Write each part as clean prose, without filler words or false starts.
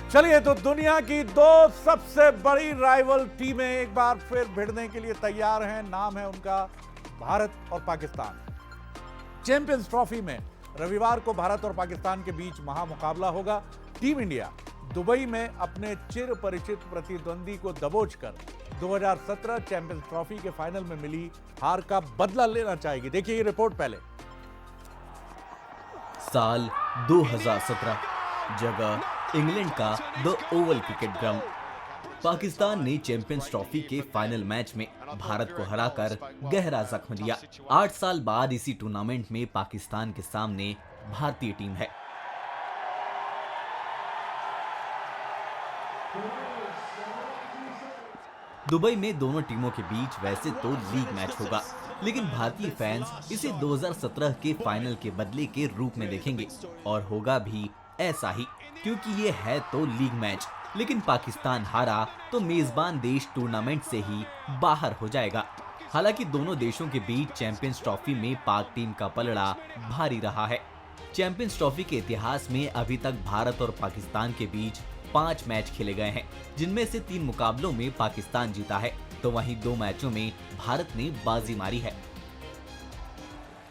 चलिए तो दुनिया की दो सबसे बड़ी राइवल टीमें एक बार फिर भिड़ने के लिए तैयार हैं। नाम है उनका भारत और पाकिस्तान। चैंपियंस ट्रॉफी में रविवार को भारत और पाकिस्तान के बीच महामुकाबला होगा। टीम इंडिया दुबई में अपने चिर परिचित प्रतिद्वंदी को दबोचकर 2017 चैंपियंस ट्रॉफी के फाइनल में मिली हार का बदला लेना चाहेगी। देखिए ये रिपोर्ट पहले। साल 2017, जगह इंग्लैंड का the Oval cricket ground. Pakistan ने चैंपियंस ट्रॉफी के फाइनल मैच में भारत को हराकर गहरा जख्म दिया। 8 साल बाद इसी टूर्नामेंट में पाकिस्तान के सामने भारतीय टीम है। दुबई में दोनों टीमों के बीच वैसे तो लीग मैच होगा, लेकिन भारतीय फैंस इसे 2017 के फाइनल के बदले के रूप में देखेंगे और होगा भी ऐसा ही, क्योंकि ये है तो लीग मैच। लेकिन पाकिस्तान हारा तो मेजबान देश टूर्नामेंट से ही बाहर हो जाएगा। हालांकि दोनों देशों के बीच चैंपियंस ट्रॉफी में पाक टीम का पलड़ा भारी रहा है। चैंपियंस ट्रॉफी के इतिहास में अभी तक भारत और पाकिस्तान के बीच 5 मैच खेले गए हैं, जिनमें से 3 मुकाबलों में पाकिस्तान जीता है, तो वहीं 2 मैचों में भारत ने बाजी मारी है।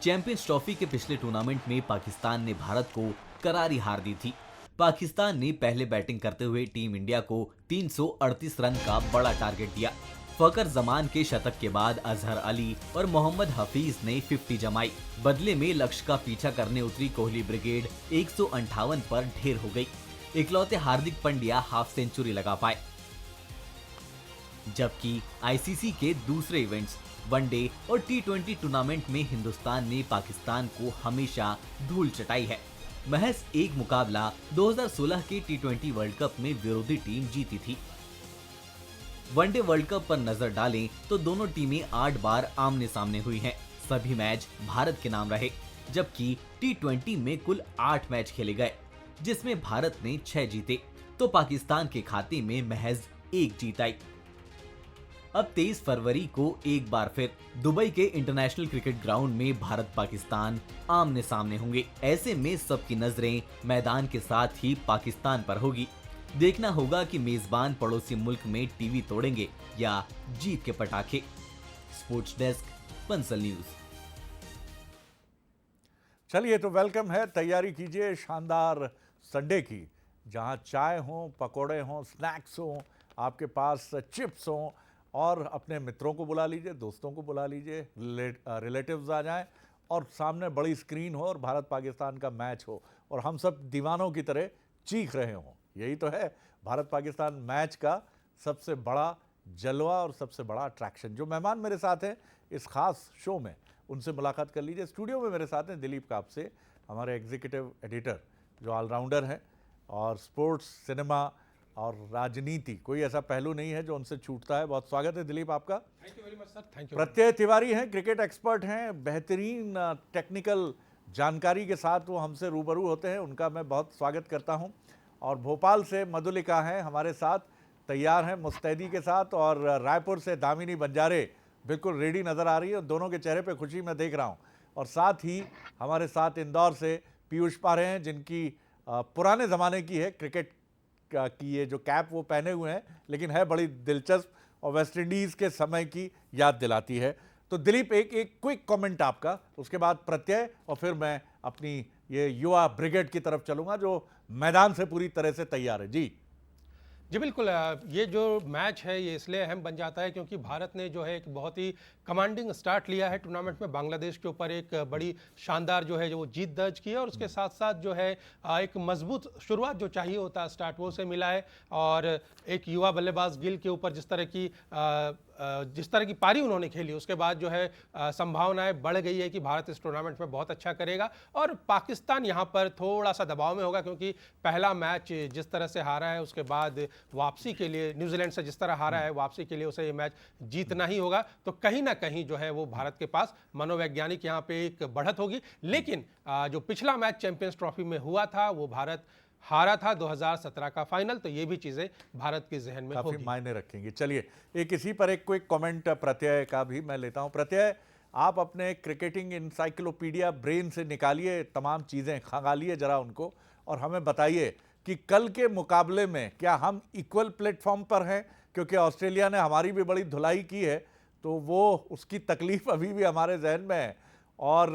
चैंपियंस ट्रॉफी के पिछले टूर्नामेंट में पाकिस्तान ने भारत को करारी हार दी थी। पाकिस्तान ने पहले बैटिंग करते हुए टीम इंडिया को 338 रन का बड़ा टारगेट दिया। फकर जमान के शतक के बाद अजहर अली और मोहम्मद हफीज ने 50 जमाई। बदले में लक्ष्य का पीछा करने उतरी कोहली ब्रिगेड 158 पर ढेर हो गई। इकलौते हार्दिक पांड्या हाफ सेंचुरी लगा पाए। जबकि आईसीसी के दूसरे इवेंट्स वनडे और टी20 टूर्नामेंट में हिंदुस्तान ने पाकिस्तान को हमेशा धूल चटाई है। महज एक मुकाबला 2016 के टी20 वर्ल्ड कप में विरोधी टीम जीती थी। वनडे वर्ल्ड कप पर नजर डालें तो दोनों टीमें 8 बार आमने सामने हुई हैं। सभी मैच भारत के नाम रहे, जबकि टी20 में कुल 8 मैच खेले गए, जिसमें भारत ने 6 जीते तो पाकिस्तान के खाते में महज 1 जीत आई। अब 23 फरवरी को एक बार फिर दुबई के इंटरनेशनल क्रिकेट ग्राउंड में भारत पाकिस्तान आमने सामने होंगे। ऐसे में सबकी नजरें मैदान के साथ ही पाकिस्तान पर होगी। देखना होगा कि मेजबान पड़ोसी मुल्क में टीवी तोड़ेंगे या जीत के पटाखे। Sports desk, Bansal news. चलिए तो वेलकम है। तैयारी कीजिए शानदार संडे की, जहां चाय हो, पकोड़े हो, स्नैक्स हो, आपके पास चिप्स हो, और अपने मित्रों को बुला लीजिए, दोस्तों को बुला लीजिए, रिलेटिव्स आ जाएं और सामने बड़ी स्क्रीन हो और भारत पाकिस्तान का मैच हो और हम सब दीवानों की तरह चीख रहे हों। यही तो है भारत पाकिस्तान मैच का सबसे बड़ा जलवा और सबसे बड़ा अट्रैक्शन। जो मेहमान मेरे साथ हैं इस खास शो में, उनसे मुलाकात कर लीजिए। स्टूडियो में मेरे साथ हैं दिलीप कापसे, हमारे एग्जीक्यूटिव एडिटर, जो ऑलराउंडर हैं और स्पोर्ट्स, सिनेमा और राजनीति, कोई ऐसा पहलू नहीं है जो उनसे छूटता है। बहुत स्वागत है दिलीप आपका। Thank you very much sir. Thank you. प्रत्यय तिवारी हैं, क्रिकेट एक्सपर्ट हैं, बेहतरीन टेक्निकल जानकारी के साथ वो हमसे रूबरू होते हैं, उनका मैं बहुत स्वागत करता हूं। और भोपाल से मधुलिका हैं हमारे साथ, तैयार हैं मुस्तैदी के साथ। और रायपुर से दामिनी बंजारे बिल्कुल रेडी नज़र आ रही है, दोनों के चेहरे पर खुशी मैं देख रहा हूँ। और साथ ही हमारे साथ इंदौर से पीयूष पारे हैं, जिनकी पुराने ज़माने की है क्रिकेट की ये जो कैप वो पहने हुए हैं, लेकिन है बड़ी दिलचस्प और वेस्ट इंडीज़ के समय की याद दिलाती है। तो दिलीप एक क्विक कमेंट आपका, उसके बाद प्रत्यय, और फिर मैं अपनी ये युवा ब्रिगेड की तरफ चलूंगा जो मैदान से पूरी तरह से तैयार है। जी बिल्कुल। ये जो मैच है ये इसलिए अहम बन जाता है क्योंकि भारत ने जो है एक बहुत ही कमांडिंग स्टार्ट लिया है टूर्नामेंट में। बांग्लादेश के ऊपर एक बड़ी शानदार जो है जो जीत दर्ज की है और उसके साथ साथ जो है एक मजबूत शुरुआत जो चाहिए होता है स्टार्ट, वो से मिला है। और एक युवा बल्लेबाज गिल के ऊपर जिस तरह की पारी उन्होंने खेली, उसके बाद जो है संभावनाएं बढ़ गई है कि भारत इस टूर्नामेंट में बहुत अच्छा करेगा। और पाकिस्तान यहाँ पर थोड़ा सा दबाव में होगा क्योंकि पहला मैच जिस तरह से हारा है, उसके बाद वापसी के लिए न्यूजीलैंड से जिस तरह हारा है, वापसी के लिए उसे ये मैच जीतना ही होगा। तो कहीं ना कहीं जो है वो भारत के पास मनोवैज्ञानिक यहाँ पे एक बढ़त होगी। लेकिन जो पिछला मैच चैंपियंस ट्रॉफी में हुआ था वो भारत हारा था 2017 का फाइनल, तो ये भी चीजें भारत के जहन में काफी होगी। मायने रखेंगी। चलिए एक इसी पर एक क्विक कमेंट प्रत्यय का भी मैं लेता हूं। प्रत्यय, आप अपने क्रिकेटिंग इंसाइक्लोपीडिया ब्रेन से निकालिए तमाम चीजें, खंगालिए जरा उनको और हमें बताइए कि कल के मुकाबले में क्या हम इक्वल प्लेटफॉर्म पर हैं, क्योंकि ऑस्ट्रेलिया ने हमारी भी बड़ी धुलाई की है, तो वो उसकी तकलीफ अभी भी हमारे जहन में है। और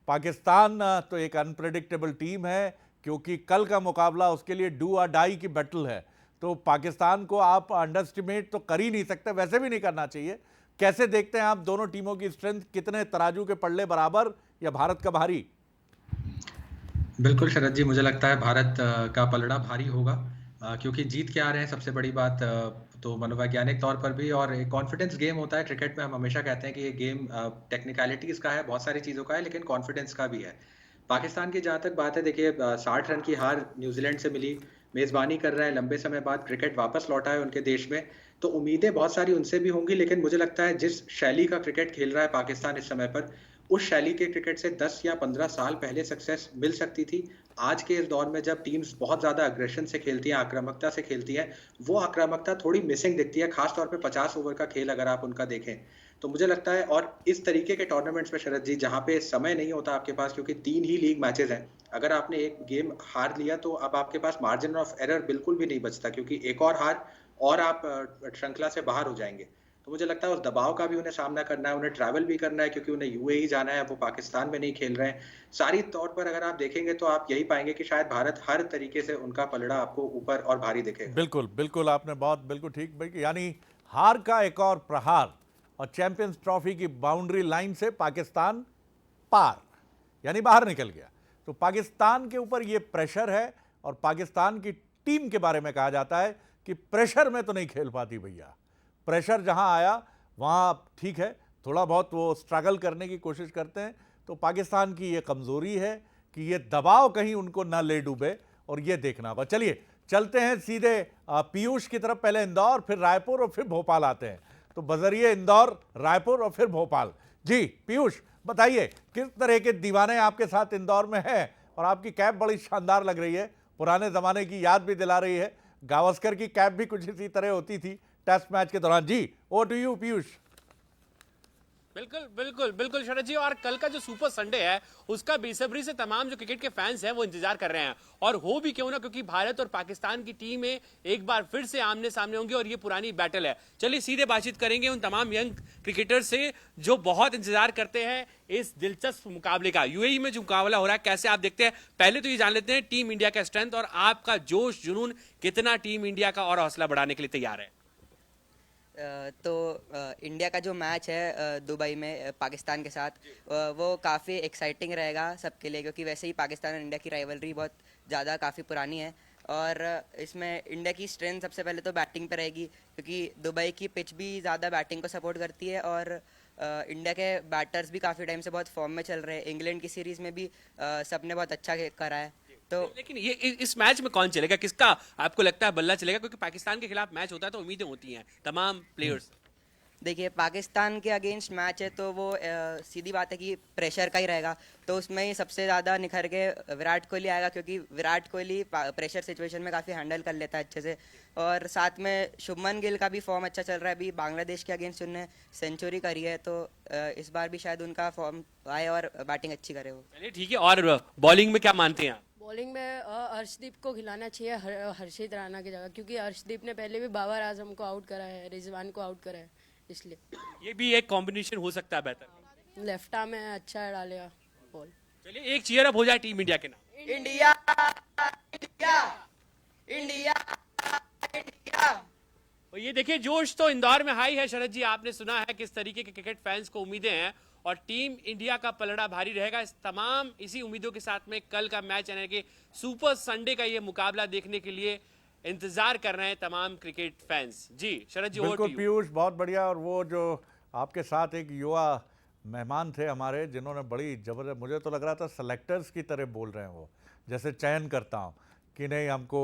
पाकिस्तान तो एक अनप्रेडिक्टेबल टीम है, क्योंकि कल का मुकाबला उसके लिए डू और डाई की बैटल है। तो पाकिस्तान को आप अंडरस्टिमेट तो कर ही नहीं सकते, वैसे भी नहीं करना चाहिए। कैसे देखते हैं आप दोनों टीमों की स्ट्रेंथ? कितने तराजू के पल्ले बराबर या भारत का भारी? बिल्कुल शरद जी, मुझे लगता है भारत का पलड़ा भारी होगा, क्योंकि जीत के आ रहे हैं। सबसे बड़ी बात तो मनोवैज्ञानिक तौर पर भी, और एक कॉन्फिडेंस गेम होता है क्रिकेट में। हम हमेशा कहते हैं कि ये गेम टेक्निकलिटीज का है, बहुत सारी चीज़ों का है, लेकिन कॉन्फिडेंस का भी है। पाकिस्तान की जहाँ तक बात है, देखिए 60 रन की हार न्यूजीलैंड से मिली, मेज़बानी कर रहे हैं, लंबे समय बाद क्रिकेट वापस लौटा है उनके देश में, तो उम्मीदें बहुत सारी उनसे भी होंगी। लेकिन मुझे लगता है जिस शैली का क्रिकेट खेल रहा है पाकिस्तान इस समय पर, उस शैली के क्रिकेट से 10 या 15 साल पहले सक्सेस मिल सकती थी। आज के इस दौर में जब टीम्स बहुत ज़्यादा अग्रेशन से खेलती हैं, आक्रामकता से खेलती हैं, वो आक्रामकता थोड़ी मिसिंग दिखती है, खासतौर पे 50 ओवर का खेल अगर आप उनका देखें तो मुझे लगता है। और इस तरीके के टूर्नामेंट्स में शरद जी, जहाँ पे समय नहीं होता आपके पास, क्योंकि 3 ही लीग मैचेस हैं, अगर आपने एक गेम हार लिया तो अब आपके पास मार्जिन ऑफ एरर बिल्कुल भी नहीं बचता, क्योंकि एक और हार और आप श्रृंखला से बाहर हो जाएंगे। तो मुझे लगता है उस दबाव का भी उन्हें सामना करना है, उन्हें ट्रैवल भी करना है, क्योंकि उन्हें यूएई जाना है, वो पाकिस्तान में नहीं खेल रहे हैं। सारी तौर पर अगर आप देखेंगे तो आप यही पाएंगे कि शायद भारत हर तरीके से, उनका पलड़ा आपको ऊपर और भारी दिखेगा। बिल्कुल बिल्कुल, आपने बहुत बिल्कुल ठीक भाई, यानी हार का एक और प्रहार और चैंपियंस ट्रॉफी की बाउंड्री लाइन से पाकिस्तान पार, यानी बाहर निकल गया। तो पाकिस्तान के ऊपर ये प्रेशर है, और पाकिस्तान की टीम के बारे में कहा जाता है कि प्रेशर में तो नहीं खेल पाती भैया। प्रेशर जहां आया वहां ठीक है, थोड़ा बहुत वो स्ट्रगल करने की कोशिश करते हैं। तो पाकिस्तान की ये कमजोरी है कि ये दबाव कहीं उनको ना ले डूबे, और ये देखना होगा। चलिए चलते हैं सीधे पीयूष की तरफ। पहले इंदौर, फिर रायपुर और फिर भोपाल आते हैं। तो बजरिए इंदौर, रायपुर और फिर भोपाल। जी पीयूष, बताइए किस तरह के दीवाने आपके साथ इंदौर में हैं? और आपकी कैप बड़ी शानदार लग रही है, पुराने जमाने की याद भी दिला रही है। गावस्कर की कैप भी कुछ इसी तरह होती थी टेस्ट मैच के दौरान। जी ओ टू यू पीयूष। बिल्कुल बिल्कुल बिल्कुल शरद जी, और कल का जो सुपर संडे है उसका बेसब्री से तमाम जो क्रिकेट के फैंस हैं वो इंतजार कर रहे हैं, और हो भी क्यों ना, क्योंकि भारत और पाकिस्तान की टीमें एक बार फिर से आमने सामने होंगी और ये पुरानी बैटल है। चलिए सीधे बातचीत करेंगे उन तमाम यंग क्रिकेटर से जो बहुत इंतजार करते हैं इस दिलचस्प मुकाबले का। यूएई में जो मुकाबला हो रहा है, कैसे आप देखते हैं? पहले तो ये जान लेते हैं टीम इंडिया का स्ट्रेंथ और आपका जोश जुनून कितना टीम इंडिया का और हौसला बढ़ाने के लिए तैयार है। इंडिया का जो मैच है दुबई में पाकिस्तान के साथ, वो काफ़ी एक्साइटिंग रहेगा सबके लिए, क्योंकि वैसे ही पाकिस्तान और इंडिया की राइवलरी बहुत ज़्यादा काफ़ी पुरानी है। और इसमें इंडिया की स्ट्रेंथ सबसे पहले तो बैटिंग पे रहेगी, क्योंकि दुबई की पिच भी ज़्यादा बैटिंग को सपोर्ट करती है, और इंडिया के बैटर्स भी काफ़ी टाइम से बहुत फॉर्म में चल रहे हैं। इंग्लैंड की सीरीज़ में भी सबने बहुत अच्छा करा है। तो लेकिन ये इस मैच में कौन चलेगा, किसका आपको लगता है बल्ला चलेगा? क्योंकि पाकिस्तान के खिलाफ मैच होता है तो उम्मीदें होती हैं तमाम प्लेयर्स। देखिए, पाकिस्तान के अगेंस्ट मैच है तो वो सीधी बात है कि प्रेशर का ही रहेगा। तो उसमें ही सबसे ज़्यादा निखर के विराट कोहली आएगा, क्योंकि विराट कोहली प्रेशर सिचुएशन में काफ़ी हैंडल कर लेता है अच्छे से। और साथ में शुभमन गिल का भी फॉर्म अच्छा चल रहा है, अभी बांग्लादेश के अगेंस्ट उन्होंने सेंचुरी करी है, तो इस बार भी शायद उनका फॉर्म आए और बैटिंग अच्छी करे वो। चलिए ठीक है, और बॉलिंग में क्या मानते हैं आप? बॉलिंग में हर्षदीप को खिलाना चाहिए हर्षित राणा की जगह, क्योंकि हर्षदीप ने पहले भी बाबर आजम को आउट करा है, रिजवान को आउट करा है, इसलिए ये भी एक कॉम्बिनेशन हो सकता है बेहतर। लेफ्ट आर्म में अच्छा डालेगा बॉल। चलिए एक चीयर अप हो जाए टीम इंडिया के नाम। India India India India. और ये देखिए जोश तो इंदौर में हाई है। शरद जी, आपने सुना है किस तरीके के क्रिकेट फैंस को उम्मीदें हैं, और टीम इंडिया का पलड़ा भारी रहेगा। इस तमाम इसी उम्मीदों के साथ में कल का मैच यानी कि सुपर संडे का ये मुकाबला देखने के लिए इंतजार कर रहे हैं तमाम क्रिकेट फैंस। जी शरद जी, बिल्कुल पीयूष, बहुत बढ़िया। और वो जो आपके साथ एक युवा मेहमान थे हमारे, जिन्होंने बड़ी जबरदस्त, मुझे तो लग रहा था सेलेक्टर्स की तरह बोल रहे हैं वो, जैसे चयन करता हूँ कि नहीं हमको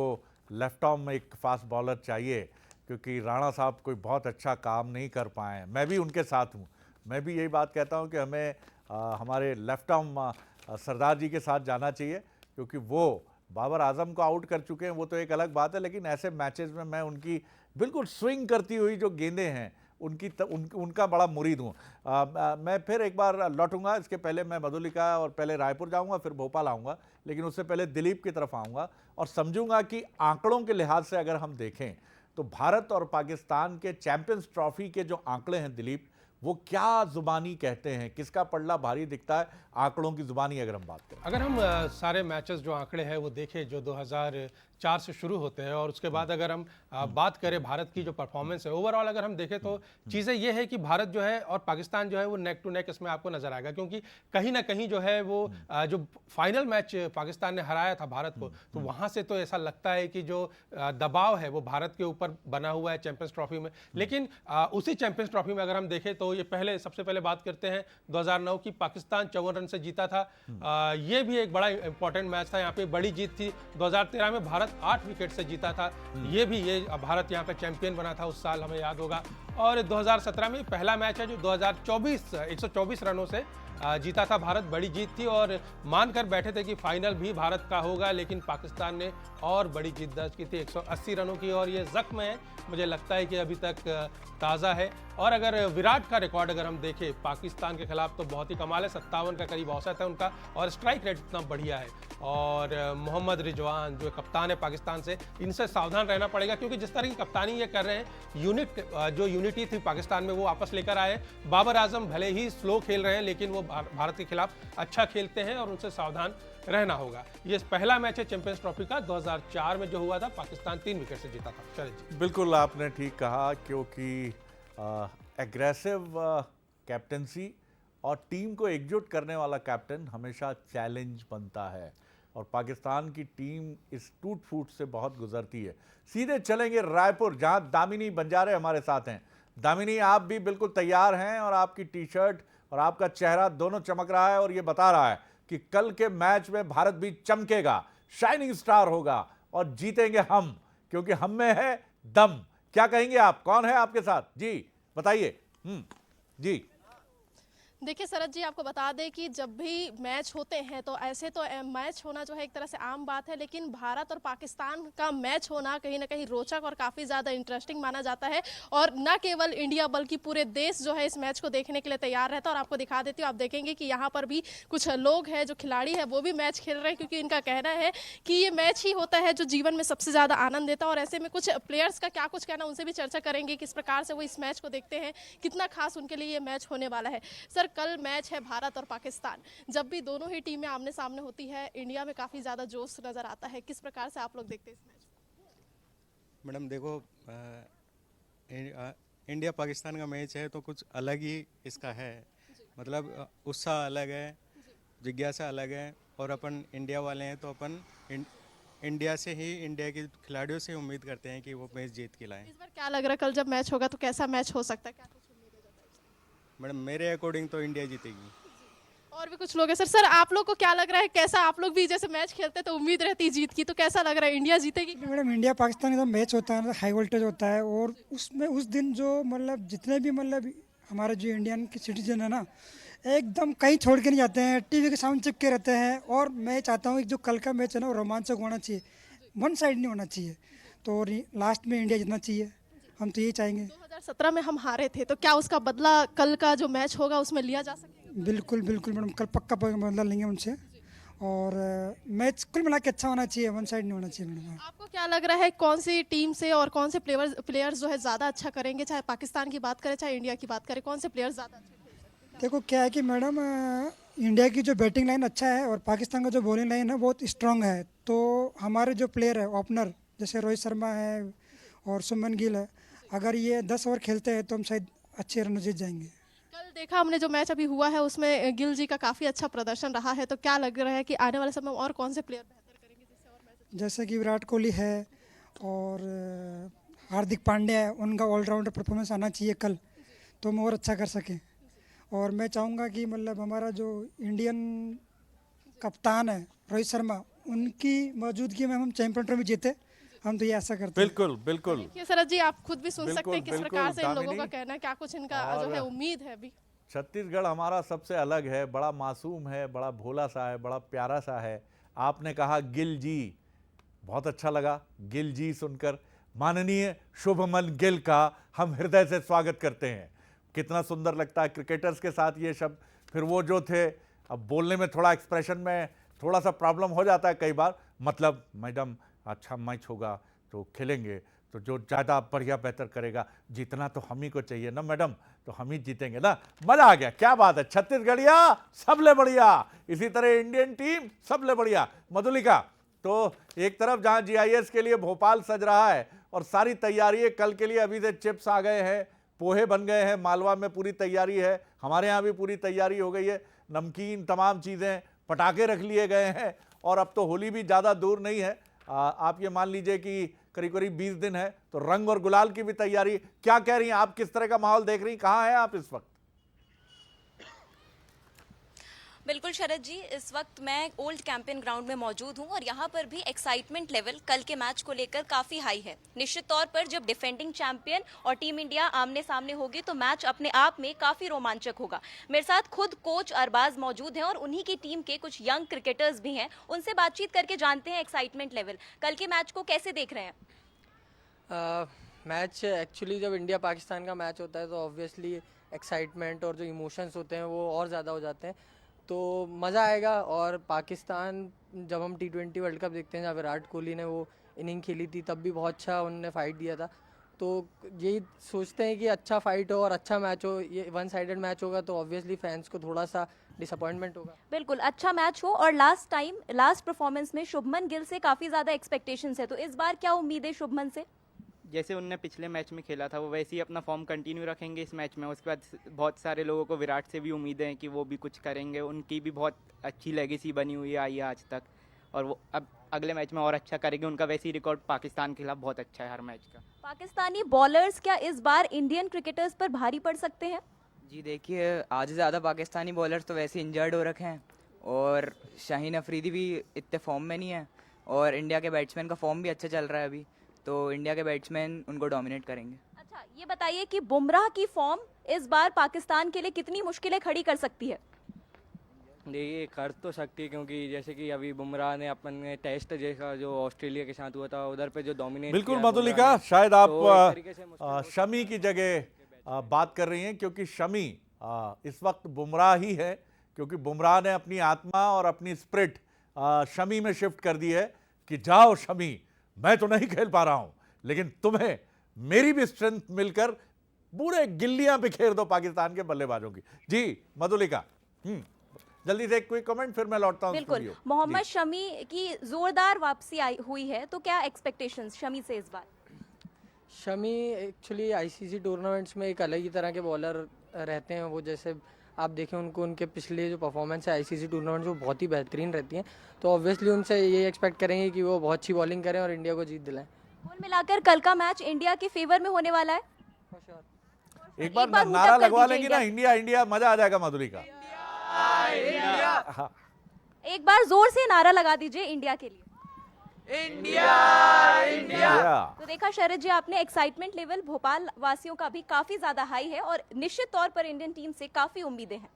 लेफ्ट आर्म में एक फास्ट बॉलर चाहिए, क्योंकि राणा साहब कोई बहुत अच्छा काम नहीं कर पाए हैं। मैं भी उनके साथ हूँ, मैं भी यही बात कहता हूँ कि हमें हमारे लेफ्ट आर्म सरदार जी के साथ जाना चाहिए, क्योंकि वो बाबर आजम को आउट कर चुके हैं, वो तो एक अलग बात है, लेकिन ऐसे मैचेस में मैं उनकी बिल्कुल स्विंग करती हुई जो गेंदें हैं उनका बड़ा मुरीद हूँ। मैं फिर एक बार लौटूंगा, इसके पहले मैं मधुलिका और पहले रायपुर जाऊंगा, फिर भोपाल आऊँगा, लेकिन उससे पहले दिलीप की तरफ आऊँगा और समझूंगा कि आंकड़ों के लिहाज से अगर हम देखें तो भारत और पाकिस्तान के चैंपियंस ट्रॉफी के जो आंकड़े हैं दिलीप, वो क्या जुबानी कहते हैं, किसका पल्ला भारी दिखता है आंकड़ों की जुबानी अगर हम बात करें? अगर हम सारे मैचेस जो आंकड़े हैं वो देखें जो 2004 से शुरू होते हैं और उसके बाद अगर हम बात करें भारत की जो परफॉर्मेंस है ओवरऑल अगर हम देखें तो चीज़ें ये है कि भारत जो है और पाकिस्तान जो है वो नेक टू नेक इसमें आपको नजर आएगा, क्योंकि कहीं ना कहीं जो है वो जो फाइनल मैच पाकिस्तान ने हराया था भारत को, तो वहाँ से तो ऐसा लगता है कि जो दबाव है वो भारत के ऊपर बना हुआ है चैंपियंस ट्रॉफी में। लेकिन उसी चैंपियंस ट्रॉफी में अगर हम देखें तो ये सबसे पहले बात करते हैं 2009 की, पाकिस्तान 54 रन से जीता था। ये भी एक बड़ा इंपॉर्टेंट मैच था, यहाँ पे बड़ी जीत थी। 2013 में भारत 8 विकेट से जीता था, ये भारत यहाँ पे चैंपियन बना था उस साल, हमें याद होगा। और 2017 में पहला मैच है जो 124 रनों से जीता था भारत, बड़ी जीत थी और मानकर बैठे थे कि फाइनल भी भारत का होगा, लेकिन पाकिस्तान ने और बड़ी जीत दर्ज की थी 180 रनों की, और ये जख्म है, मुझे लगता है कि अभी तक ताज़ा है। और अगर विराट का रिकॉर्ड अगर हम देखें पाकिस्तान के खिलाफ तो बहुत ही कमाल है, 57 का करीब औसत है उनका और स्ट्राइक रेट इतना बढ़िया है। और मोहम्मद रिजवान जो कप्तान है पाकिस्तान से, इनसे सावधान रहना पड़ेगा, क्योंकि जिस तरह की कप्तानी ये कर रहे हैं, जो यूनिटी थी पाकिस्तान में वो वापस लेकर आए। बाबर आजम भले ही स्लो खेल रहे हैं लेकिन वो भारत के खिलाफ अच्छा खेलते हैं और उनसे सावधान रहना होगा। ये पहला मैच है चैंपियंस ट्रॉफी का, 2004 में जो हुआ था, पाकिस्तान 3 विकेट से जीता था। चलिए, बिल्कुल आपने ठीक कहा, क्योंकि एग्रेसिव कैप्टनसी और टीम को एकजुट करने वाला कैप्टन हमेशा चैलेंज बनता है, और पाकिस्तान की टीम इस टूट फूट से बहुत गुजरती है। सीधे चलेंगे रायपुर, जहां दामिनी बंजारे हमारे साथ हैं। दामिनी, आप भी बिल्कुल तैयार हैं और आपकी टी शर्ट और आपका चेहरा दोनों चमक रहा है और ये बता रहा है कि कल के मैच में भारत भी चमकेगा, शाइनिंग स्टार होगा और जीतेंगे हम, क्योंकि हम में है दम। क्या कहेंगे आप, कौन है आपके साथ? जी बताइए। जी देखिए शरद जी, आपको बता दें कि जब भी मैच होते हैं तो ऐसे तो मैच होना जो है एक तरह से आम बात है, लेकिन भारत और पाकिस्तान का मैच होना कहीं ना कहीं रोचक और काफ़ी ज़्यादा इंटरेस्टिंग माना जाता है। और न केवल इंडिया बल्कि पूरे देश जो है इस मैच को देखने के लिए तैयार रहता है। और आपको दिखा देती हूँ, आप देखेंगे कि यहाँ पर भी कुछ लोग हैं जो खिलाड़ी हैं वो भी मैच खेल रहे हैं, क्योंकि इनका कहना है कि ये मैच ही होता है जो जीवन में सबसे ज़्यादा आनंद देता है। और ऐसे में कुछ प्लेयर्स का क्या कुछ कहना, उनसे भी चर्चा करेंगे किस प्रकार से वो इस मैच को देखते हैं, कितना खास उनके लिए ये मैच होने वाला है। सर, कल मैच है भारत और पाकिस्तान, जब भी दोनों ही टीमें आमने सामने होती है इंडिया में काफ़ी ज़्यादा जोश नज़र आता है, किस प्रकार से आप लोग देखते हैं इस मैच को? मैडम देखो, इंडिया पाकिस्तान का मैच है तो कुछ अलग ही इसका है, मतलब उत्साह अलग है, जिज्ञासा अलग है। और अपन इंडिया वाले हैं तो अपन इंडिया से ही, इंडिया के खिलाड़ियों से उम्मीद करते हैं कि वो मैच जीत के लाएं। इस बार क्या लग रहा है, कल जब मैच होगा तो कैसा मैच हो सकता है, क्या कुछ उम्मीद है? मैडम मेरे अकॉर्डिंग तो इंडिया जीतेगी। और भी कुछ लोग हैं सर, आप लोग को क्या लग रहा है, कैसा आप लोग भी जैसे मैच खेलते तो उम्मीद रहती है जीत की, तो कैसा लग रहा है, इंडिया जीतेगी? मैडम इंडिया पाकिस्तान का मैच होता है ना, हाई वोल्टेज होता है, और उसमें उस दिन जो मतलब जितने भी मतलब हमारे जो इंडियन के सिटीजन है ना, एकदम कहीं छोड़ के नहीं जाते हैं, टीवी के सामने चिपके रहते हैं। और मैं चाहता हूँ कि जो कल का मैच है ना वो रोमांचक होना चाहिए, वन साइड नहीं होना चाहिए, तो लास्ट में इंडिया जीतना चाहिए, हम तो यही चाहेंगे। 2017 में हम हारे थे, तो क्या उसका बदला कल का जो मैच होगा उसमें लिया जा सकेगा? बिल्कुल बिल्कुल मैडम, कल पक्का बदला लेंगे उनसे, और मैच कुल मिला के अच्छा होना चाहिए, वन साइड नहीं होना चाहिए मैडम। आपको क्या लग रहा है कौन सी टीम से और कौन से प्लेयर्स जो है ज़्यादा अच्छा करेंगे, चाहे पाकिस्तान की बात करें चाहे इंडिया की बात करें, कौन से प्लेयर्स ज़्यादा अच्छे खेल सकते हैं? देखो क्या है कि मैडम, इंडिया की जो बैटिंग लाइन अच्छा है और पाकिस्तान का जो बॉलिंग लाइन है बहुत स्ट्रांग है, तो हमारे जो प्लेयर है ओपनर जैसे रोहित शर्मा है और सुमन गिल है, अगर ये 10 ओवर खेलते हैं तो हम शायद अच्छे रन जीत जाएंगे। कल देखा हमने जो मैच अभी हुआ है उसमें गिल जी का काफ़ी अच्छा प्रदर्शन रहा है, तो क्या लग रहा है कि आने वाले समय में और कौन से प्लेयर बेहतर करेंगे जिससे और मैच? जैसे कि विराट कोहली है और हार्दिक पांड्या है, उनका ऑलराउंडर परफॉर्मेंस आना चाहिए कल, तो हम और अच्छा कर सकें। और मैं चाहूँगा कि मतलब हमारा जो इंडियन कप्तान है रोहित शर्मा, उनकी मौजूदगी में हम चैंपियन ट्रॉफी जीते, हम तो ये आशा करते हैं। बिल्कुल बिल्कुल। देखिए शरद जी, आप खुद भी सुन सकते हैं किस बिल्कुल, प्रकार से इन लोगों दामिनी। का कहना है, क्या कुछ इनका जो है उम्मीद है अभी। छत्तीसगढ़ हमारा सबसे अलग है, बड़ा मासूम है, बड़ा भोला सा है, बड़ा प्यारा सा है। आपने कहा गिल जी, बहुत अच्छा लगा गिल जी सुनकर। माननीय शुभमन गिल का हम हृदय से स्वागत करते हैं। कितना सुंदर लगता है क्रिकेटर्स के साथ ये शब्द। फिर वो जो थे, अब बोलने में थोड़ा एक्सप्रेशन में थोड़ा सा प्रॉब्लम हो जाता है कई बार, मतलब मैडम अच्छा मैच होगा तो खेलेंगे, तो जो ज़्यादा बढ़िया बेहतर करेगा, जीतना तो हम ही को चाहिए ना मैडम, तो हम ही जीतेंगे ना। मज़ा आ गया, क्या बात है। छत्तीसगढ़िया सबले बढ़िया, इसी तरह इंडियन टीम सबले बढ़िया। मधुलिका, तो एक तरफ जहां GIS के लिए भोपाल सज रहा है और सारी तैयारी है, कल के लिए अभी से चिप्स आ गए हैं, पोहे बन गए हैं, मालवा में पूरी तैयारी है, हमारे यहाँ भी पूरी तैयारी हो गई है, नमकीन तमाम चीज़ें, पटाखे रख लिए गए हैं, और अब तो होली भी ज़्यादा दूर नहीं है। आप ये मान लीजिए कि करीब करीब 20 दिन है, तो रंग और गुलाल की भी तैयारी। क्या कह रही हैं आप, किस तरह का माहौल देख रही हैं, कहाँ हैं आप इस वक्त? बिल्कुल शरद जी, इस वक्त मैं ओल्ड कैंपेन ग्राउंड में मौजूद हूं और यहां पर भी एक्साइटमेंट लेवल कल के मैच को लेकर काफी हाई है। निश्चित तौर पर जब डिफेंडिंग चैंपियन और टीम इंडिया आमने सामने होगी तो मैच अपने आप में काफी रोमांचक होगा। मेरे साथ खुद कोच अरबाज मौजूद हैं और उन्हीं की टीम के कुछ यंग क्रिकेटर्स भी हैं, उनसे बातचीत करके जानते हैं एक्साइटमेंट लेवल। कल के मैच को कैसे देख रहे हैं? मैच एक्चुअली जब इंडिया पाकिस्तान का मैच होता है तो ऑब्वियसली एक्साइटमेंट और जो इमोशंस होते हैं वो और ज़्यादा हो जाते हैं, तो मज़ा आएगा। और पाकिस्तान, जब हम T20 वर्ल्ड कप देखते हैं जहाँ विराट कोहली ने वो इनिंग खेली थी, तब भी बहुत अच्छा उन्होंने फाइट दिया था, तो यही सोचते हैं कि अच्छा फाइट हो और अच्छा मैच हो। ये वन साइडेड मैच होगा तो ऑब्वियसली फैंस को थोड़ा सा डिसअपॉइंटमेंट होगा। बिल्कुल, अच्छा मैच हो। और लास्ट परफॉर्मेंस में शुभमन गिल से काफ़ी ज़्यादा एक्सपेक्टेशंस है, तो इस बार क्या उम्मीद है शुभमन से? जैसे उनने पिछले मैच में खेला था वो वैसे ही अपना फॉर्म कंटिन्यू रखेंगे इस मैच में। उसके बाद बहुत सारे लोगों को विराट से भी उम्मीदें हैं कि वो भी कुछ करेंगे, उनकी भी बहुत अच्छी लेगेसी बनी हुई आई है आज तक, और वो अब अगले मैच में और अच्छा करेंगे। उनका वैसे ही रिकॉर्ड पाकिस्तान के खिलाफ बहुत अच्छा है हर मैच का। पाकिस्तानी बॉलर्स क्या इस बार इंडियन क्रिकेटर्स पर भारी पड़ सकते हैं? जी देखिए, आज ज़्यादा पाकिस्तानी बॉलर्स तो वैसे इंजर्ड हो रखे हैं और शाहीन अफरीदी भी इतने फॉर्म में नहीं है, और इंडिया के बैट्समैन का फॉर्म भी अच्छा चल रहा है अभी, तो इंडिया के बैट्समैन उनको डोमिनेट करेंगे। अच्छा, ये बताइए कि बुमराह की फॉर्म इस बार पाकिस्तान के लिए कितनी मुश्किलें खड़ी कर सकती है? ये कर तो सकती है, क्योंकि जैसे कि अभी बुमराह ने अपन टेस्ट जैसा जो ऑस्ट्रेलिया के साथ हुआ था उधर पे जो डोमिनेट बिल्कुल मधुलिका, शायद आप शमी की जगह बात कर रही हैं, क्योंकि शमी इस वक्त बुमराह ही है, क्योंकि बुमराह ने अपनी आत्मा और अपनी स्पिरिट शमी में शिफ्ट कर दी है कि जाओ शमी, मैं तो नहीं खेल पा रहा हूं, लेकिन तुम्हें मेरी भी स्ट्रेंथ मिलकर पूरे गिल्लियां बिखेर दो पाकिस्तान के बल्लेबाजों की। जी मधुलिका, जल्दी से एक क्विक कमेंट, फिर मैं लौटता हूं। बिल्कुल, मोहम्मद शमी की जोरदार वापसी हुई है, तो क्या एक्सपेक्टेशंस शमी से इस बार? शमी एक्चुअली ICC टूर्नामेंट्स में एक अलग ही तरह के बॉलर रहते हैं। वो जैसे आप देखें उनको, उनके पिछले जो परफॉर्मेंस है ICC टूर्नामेंट्स वो बहुत ही बेहतरीन रहती हैं, तो ऑब्वियसली उनसे ये एक्सपेक्ट करेंगे कि वो बहुत अच्छी बॉलिंग करें और इंडिया को जीत दिलाएं। कुल मिलाकर कल का मैच इंडिया के फेवर में होने वाला है। एक बार नारा लगवा लेंगे ना, इंडिया इंडिया, मजा आ जाएगा मधुलिका। एक बार जोर से नारा लगा दीजिए इंडिया के लिए, इंडिया इंडिया। तो देखा शरद जी आपने, एक्साइटमेंट लेवल भोपाल वासियों का भी काफी ज्यादा हाई है और निश्चित तौर पर इंडियन टीम से काफी उम्मीदें हैं।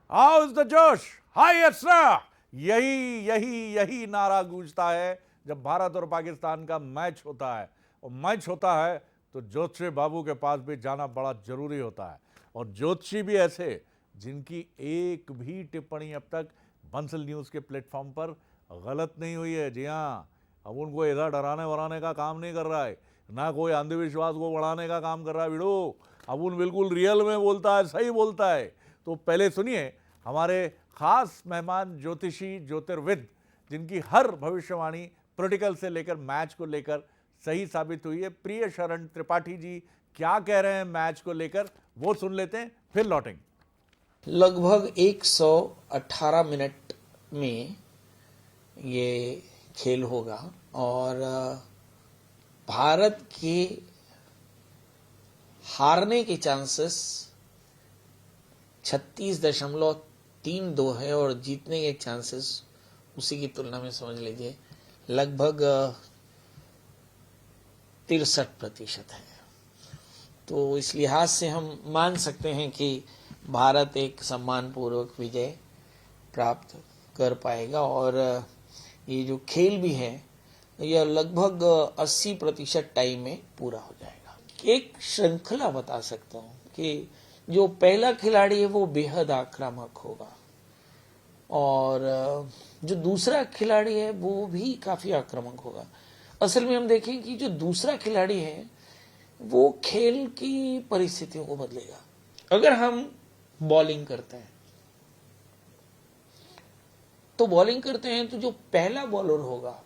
हाउस द जोश, हाई एक्स्ट्रा, यही यही यही नारा गूंजता है जब भारत और पाकिस्तान का मैच होता है। और मैच होता है तो ज्योतिषी बाबू के पास भी जाना बड़ा जरूरी होता है, और ज्योतिषी भी ऐसे जिनकी एक भी टिप्पणी अब तक बंसल न्यूज़ के प्लेटफॉर्म पर गलत नहीं हुई है। जी हाँ, अब उनको ऐसा डराने वराने का काम नहीं कर रहा है, ना कोई अंधविश्वास को बढ़ाने का काम कर रहा है वीडो। अब उन बिल्कुल रियल में बोलता है, सही बोलता है। तो पहले सुनिए हमारे खास मेहमान ज्योतिषी ज्योतिर्विद, जिनकी हर भविष्यवाणी पॉलिटिकल से लेकर मैच को लेकर सही साबित हुई है। प्रिय शरण त्रिपाठी जी क्या कह रहे हैं मैच को लेकर, वो सुन लेते हैं, फिर लौटेंगे। लगभग 118 मिनट में ये खेल होगा और भारत के हारने के चांसेस 36.32 है और जीतने के चांसेस उसी की तुलना में समझ लीजिए लगभग 63% है। तो इस लिहाज से हम मान सकते हैं कि भारत एक सम्मानपूर्वक विजय प्राप्त कर पाएगा। और ये जो खेल भी है यह लगभग 80% टाइम में पूरा हो जाएगा। एक श्रृंखला बता सकता हूँ कि जो पहला खिलाड़ी है वो बेहद आक्रामक होगा और जो दूसरा खिलाड़ी है वो भी काफी आक्रामक होगा। असल में हम देखें कि जो दूसरा खिलाड़ी है वो खेल की परिस्थितियों को बदलेगा। अगर हम बॉलिंग करते हैं तो जो पहला बॉलर होगा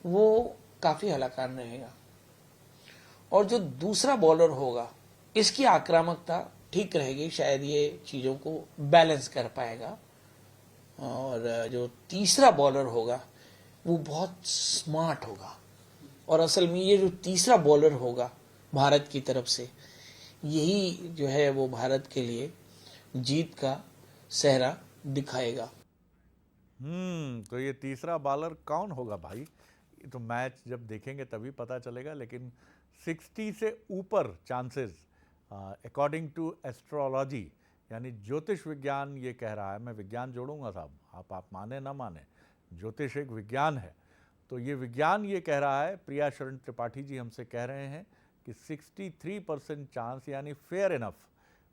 वो काफी हलाकान रहेगा और जो दूसरा बॉलर होगा इसकी आक्रामकता ठीक रहेगी, शायद ये चीजों को बैलेंस कर पाएगा। और जो तीसरा बॉलर होगा वो बहुत स्मार्ट होगा और असल में ये जो तीसरा बॉलर होगा भारत की तरफ से, यही जो है वो भारत के लिए जीत का सेहरा दिखाएगा। तो ये तीसरा बॉलर कौन होगा भाई? ये तो मैच जब देखेंगे तभी पता चलेगा, लेकिन 60 से ऊपर चांसेस अकॉर्डिंग टू एस्ट्रोलॉजी यानी ज्योतिष विज्ञान ये कह रहा है। मैं विज्ञान जोड़ूंगा साहब, आप माने ना माने, ज्योतिष एक विज्ञान है। तो ये विज्ञान ये कह रहा है, प्रिया शरण त्रिपाठी जी हमसे कह रहे हैं कि 63% चांस यानी फेयर इनफ,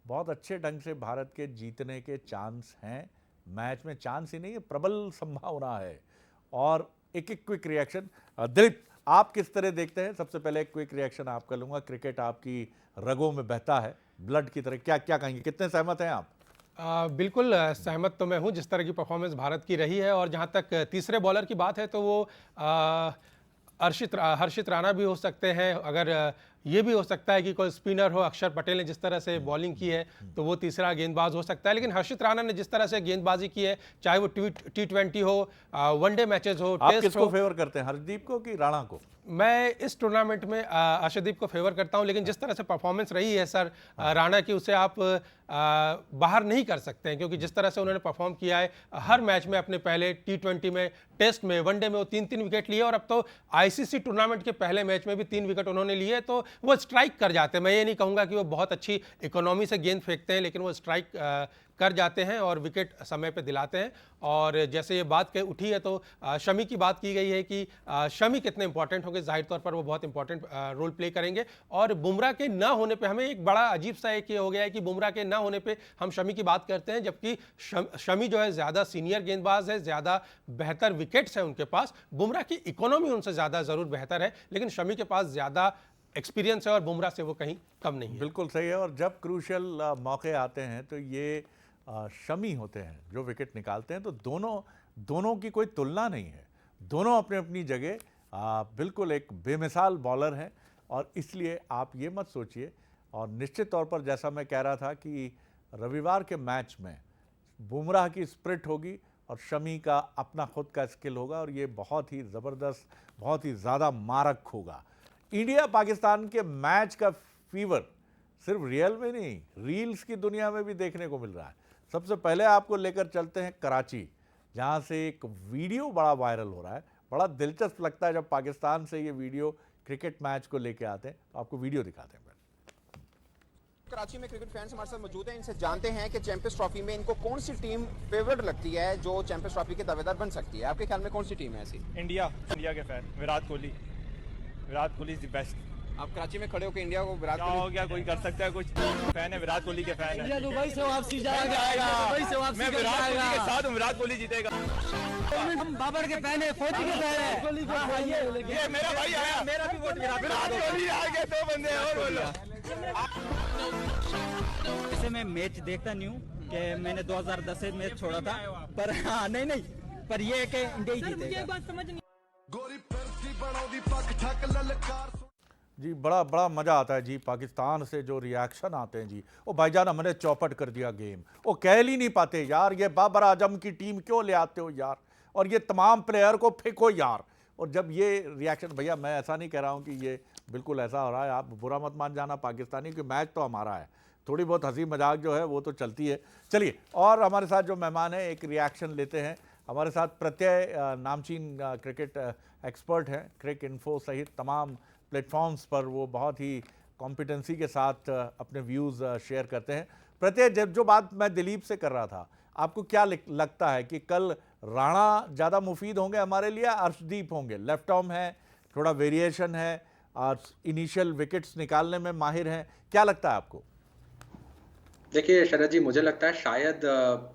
बहुत अच्छे ढंग से भारत के जीतने के चांस हैं। मैच में चांस ही नहीं है, प्रबल संभावना है। और एक क्विक रिएक्शन, दिलीप आप किस तरह देखते हैं? सबसे पहले एक क्विक रिएक्शन आपका लूंगा। क्रिकेट आपकी रगों में बहता है, ब्लड की तरह, क्या क्या कहेंगे, कितने सहमत हैं आप? बिल्कुल सहमत तो मैं हूं जिस तरह की परफॉर्मेंस भारत की रही है। और जहां तक तीसरे बॉलर की बात है तो वो हर्षित राणा भी हो सकते हैं। अगर ये भी हो सकता है कि कोई स्पिनर हो, अक्षर पटेल ने जिस तरह से बॉलिंग की है तो वो तीसरा गेंदबाज हो सकता है। लेकिन हर्षित राणा ने जिस तरह से गेंदबाजी की है, चाहे वो T20 हो, वनडे मैचेस हो, आप टेस्ट किसको हो, फेवर करते हैं, हर्षदीप को कि राणा को? मैं इस टूर्नामेंट में अर्शदीप को फेवर करता हूं। लेकिन जिस तरह से परफॉर्मेंस रही है सर राणा की, उसे आप बाहर नहीं कर सकते हैं, क्योंकि जिस तरह से उन्होंने परफॉर्म किया है हर मैच में, अपने पहले T20 में, टेस्ट में, वनडे में वो 3-3 विकेट लिए और अब तो ICC टूर्नामेंट के पहले मैच में भी 3 विकेट उन्होंने लिए। तो वो स्ट्राइक कर जाते हैं। मैं ये नहीं कहूँगा कि वो बहुत अच्छी इकोनॉमी से गेंद फेंकते हैं, लेकिन वो स्ट्राइक कर जाते हैं और विकेट समय पे दिलाते हैं। और जैसे ये बात उठी है तो शमी की बात की गई है कि शमी कितने इंपॉर्टेंट होंगे। जाहिर तौर पर वो बहुत इंपॉर्टेंट रोल प्ले करेंगे। और बुमराह के ना होने पे हमें एक बड़ा अजीब सा एक ये हो गया है कि बुमराह के ना होने पे हम शमी की बात करते हैं, जबकि शमी जो है ज़्यादा सीनियर गेंदबाज है, ज़्यादा बेहतर विकेट्स हैं उनके पास। बुमराह की इकोनॉमी उनसे ज़्यादा ज़रूर बेहतर है, लेकिन शमी के पास ज़्यादा एक्सपीरियंस है और बुमराह से वो कहीं कम नहीं है। बिल्कुल सही है। और जब क्रूशियल मौके आते हैं तो ये शमी होते हैं जो विकेट निकालते हैं। तो दोनों की कोई तुलना नहीं है, दोनों अपने अपनी जगह बिल्कुल एक बेमिसाल बॉलर हैं। और इसलिए आप ये मत सोचिए, और निश्चित तौर पर जैसा मैं कह रहा था कि रविवार के मैच में बुमराह की स्प्रिट होगी और शमी का अपना खुद का स्किल होगा और ये बहुत ही ज़बरदस्त, बहुत ही ज़्यादा मारक होगा। इंडिया पाकिस्तान के मैच का फीवर सिर्फ रियल में नहीं, रील्स की दुनिया में भी देखने को मिल रहा है। सबसे पहले आपको लेकर चलते हैं कराची, जहां से एक वीडियो बड़ा वायरल हो रहा है। बड़ा दिलचस्प लगता है जब पाकिस्तान से ये वीडियो क्रिकेट मैच को लेके आते हैं। तो आपको वीडियो दिखाते हैं। कराची में क्रिकेट फैंस हमारे साथ मौजूद हैं, इनसे जानते हैं कि चैंपियंस ट्रॉफी में इनको कौन सी टीम फेवरेट लगती है जो चैंपियंस ट्रॉफी के दावेदार बन सकती है। आपके ख्याल में कौन सी टीम है ऐसी? इंडिया के fan Virat Kohli is the best. आप कराची में खड़े हो कि इंडिया को विराट कोहली हो गया, कोई कर सकता है कुछ। फैन है, विराट कोहली के फैन है। दुबई से वापसी जाएगा, मैं विराट कोहली के साथ हूं, विराट कोहली जीतेगा। हम बाबर के फैन है, फौजी के फैन है। ये मेरा भाई आया, मेरा भी वोट विराट कोहली आ गए। 2 बंदे और बोलो। ऐसे मैं मैच देखता नहीं हूँ कि मैंने 2010 से मैच छोड़ा था, पर हाँ नहीं पर ये है कि इंडिया ही जीतेगा। जी बड़ा मज़ा आता है जी पाकिस्तान से जो रिएक्शन आते हैं जी। ओ भाईजान हमने चौपट कर दिया गेम, वो कह ही नहीं पाते यार, ये बाबर आजम की टीम क्यों ले आते हो यार, और ये तमाम प्लेयर को फेंको यार। और जब ये रिएक्शन, भैया मैं ऐसा नहीं कह रहा हूँ कि ये बिल्कुल ऐसा हो रहा है, आप बुरा मत मान जाना पाकिस्तानी, कि मैच तो हमारा है, थोड़ी बहुत हंसी मजाक जो है वो तो चलती है। चलिए, और हमारे साथ जो मेहमान हैं एक रिएक्शन लेते हैं। हमारे साथ प्रत्यय नामचीन क्रिकेट एक्सपर्ट हैं, क्रिक इन्फो सहित तमाम प्लेटफॉर्म्स पर वो बहुत ही कॉम्पिटेंसी के साथ अपने व्यूज़ शेयर करते हैं। प्रत्यय, जब जो बात मैं दिलीप से कर रहा था, आपको क्या लगता है कि कल राणा ज़्यादा मुफीद होंगे हमारे लिए, अर्शदीप होंगे? लेफ्ट आर्म है, थोड़ा वेरिएशन है और इनिशियल विकेट्स निकालने में माहिर हैं, क्या लगता है आपको? देखिए शरद जी, मुझे लगता है शायद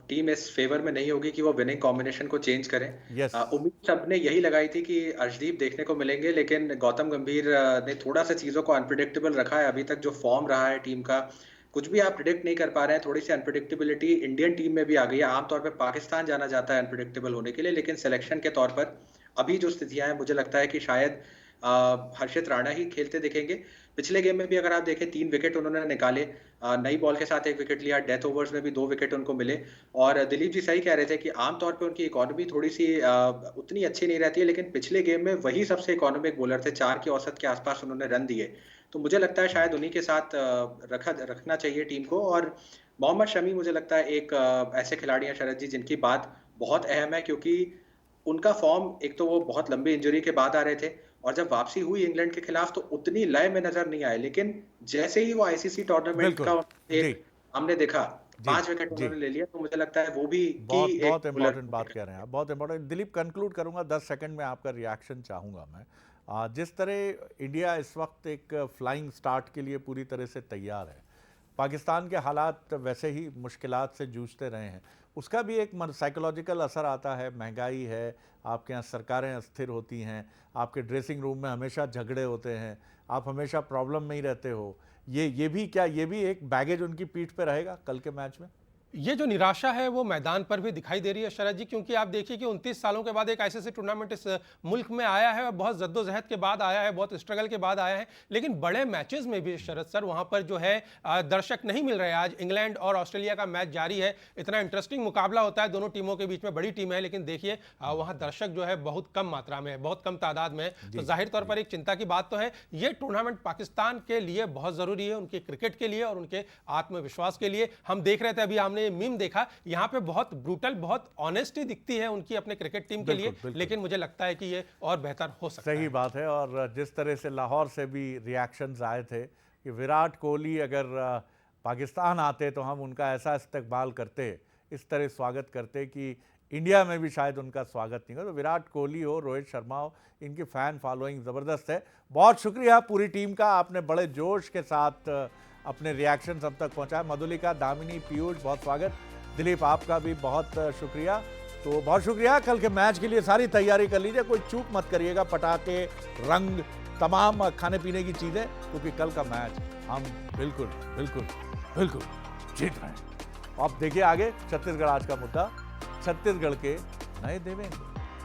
टीम इस फेवर में नहीं होगी कि वो विनिंग कॉम्बिनेशन को चेंज करें। Yes. उम्मीद सबने यही लगाई थी कि अर्शदीप देखने को मिलेंगे, लेकिन गौतम गंभीर ने थोड़ा सा चीज़ों को अनप्रिडिक्टेबल रखा है। अभी तक जो फॉर्म रहा है टीम का, कुछ भी आप प्रिडिक्ट नहीं कर पा रहे हैं। थोड़ी सी अनप्रिडिक्टेबिलिटी इंडियन टीम में भी आ गई है। आमतौर पर पाकिस्तान जाना जाता है अनप्रिडिक्टेबल होने के लिए, लेकिन सिलेक्शन के तौर पर अभी जो स्थितियां हैं, मुझे लगता है कि शायद हर्षित राणा ही खेलते दिखेंगे। पिछले गेम में भी अगर आप देखें 3 विकेट उन्होंने निकाले, नई बॉल के साथ 1 विकेट लिया, डेथ ओवर्स में भी 2 विकेट उनको मिले। और दिलीप जी सही कह रहे थे कि आमतौर पे उनकी इकोनॉमी थोड़ी सी उतनी अच्छी नहीं रहती है, लेकिन पिछले गेम में वही सबसे इकोनॉमिक बॉलर थे। 4 की औसत के आसपास उन्होंने रन दिए, तो मुझे लगता है शायद उन्हीं के साथ रखना चाहिए टीम को। और मोहम्मद शमी मुझे लगता है एक ऐसे खिलाड़ी हैं शरद जी जिनकी बात बहुत अहम है, क्योंकि उनका फॉर्म, एक तो वो बहुत लंबी इंजरी के बाद आ रहे थे और जब वापसी हुई इंग्लैंड के खिलाफ तो उतनी लय में नजर नहीं आए, लेकिन जैसे ही वो आईसीसी टूर्नामेंट का एक हमने देखा 5 विकेट उन्होंने ले लिया, तो मुझे लगता है वो भी बहुत इंपॉर्टेंट बात कह रहे हैं आप, बहुत इंपॉर्टेंट। दिलीप, कंक्लूड करूंगा, 10 सेकंड में आपका रिएक्शन चाहूंगा मैं। जिस तरह इंडिया इस वक्त एक फ्लाइंग स्टार्ट के लिए पूरी तरह से तैयार है, पाकिस्तान के हालात वैसे ही मुश्किलात से जूझते रहे हैं, उसका भी एक साइकोलॉजिकल असर आता है। महंगाई है, आपके यहाँ सरकारें अस्थिर होती हैं, आपके ड्रेसिंग रूम में हमेशा झगड़े होते हैं, आप हमेशा प्रॉब्लम में ही रहते हो। ये भी एक बैगेज उनकी पीठ पे रहेगा कल के मैच में? ये जो निराशा है वो मैदान पर भी दिखाई दे रही है शरद जी, क्योंकि आप देखिए कि 29 सालों के बाद एक आईसीसी टूर्नामेंट इस मुल्क में आया है और बहुत जद्दोजहद के बाद आया है, बहुत स्ट्रगल के बाद आया है, लेकिन बड़े मैचेस में भी शरद सर वहां पर जो है दर्शक नहीं मिल रहे हैं। आज इंग्लैंड और ऑस्ट्रेलिया का मैच जारी है, इतना इंटरेस्टिंग मुकाबला होता है दोनों टीमों के बीच में, बड़ी टीम है, लेकिन देखिए वहां दर्शक जो है बहुत कम मात्रा में है, बहुत कम तादाद में है। तो जाहिर तौर पर एक चिंता की बात तो है। ये टूर्नामेंट पाकिस्तान के लिए बहुत जरूरी है, उनके क्रिकेट के लिए और उनके आत्मविश्वास के लिए। हम देख रहे थे, अभी हमने मीम देखा, यहाँ पे बहुत ब्रूटल, बहुत ऑनेस्टी दिखती है उनकी अपने क्रिकेट टीम के लिए, लेकिन मुझे लगता है कि ये और बेहतर हो सकता है। सही बात है। और जिस तरह से लाहौर से भी रिएक्शंस आए थे कि विराट कोहली अगर पाकिस्तान आते तो हम उनका ऐसा इस्तकबाल करते, इस तरह स्वागत करते कि इंडिया में भी शायद उनका स्वागत नहीं हो। तो विराट कोहली हो, रोहित शर्मा हो, इनकी फ़ैन फॉलोइंग ज़बरदस्त है। बहुत शुक्रिया पूरी टीम का, आपने बड़े जोश के साथ अपने रिएक्शन अब तक पहुँचाया। मधुलिका, दामिनी, पीयूष, बहुत स्वागत। दिलीप, आपका भी बहुत शुक्रिया। तो बहुत शुक्रिया। कल के मैच के लिए सारी तैयारी कर लीजिए, कोई चूक मत करिएगा, पटाखे, रंग, तमाम खाने पीने की चीज़ें, क्योंकि कल का मैच हम बिल्कुल बिल्कुल बिल्कुल जीत रहे हैं। अब देखिए आगे छत्तीसगढ़, आज का मुद्दा छत्तीसगढ़ के नए देवेंद्र,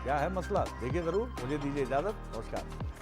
क्या है मसला, देखिए ज़रूर। मुझे दीजिए इजाज़त, नमस्कार।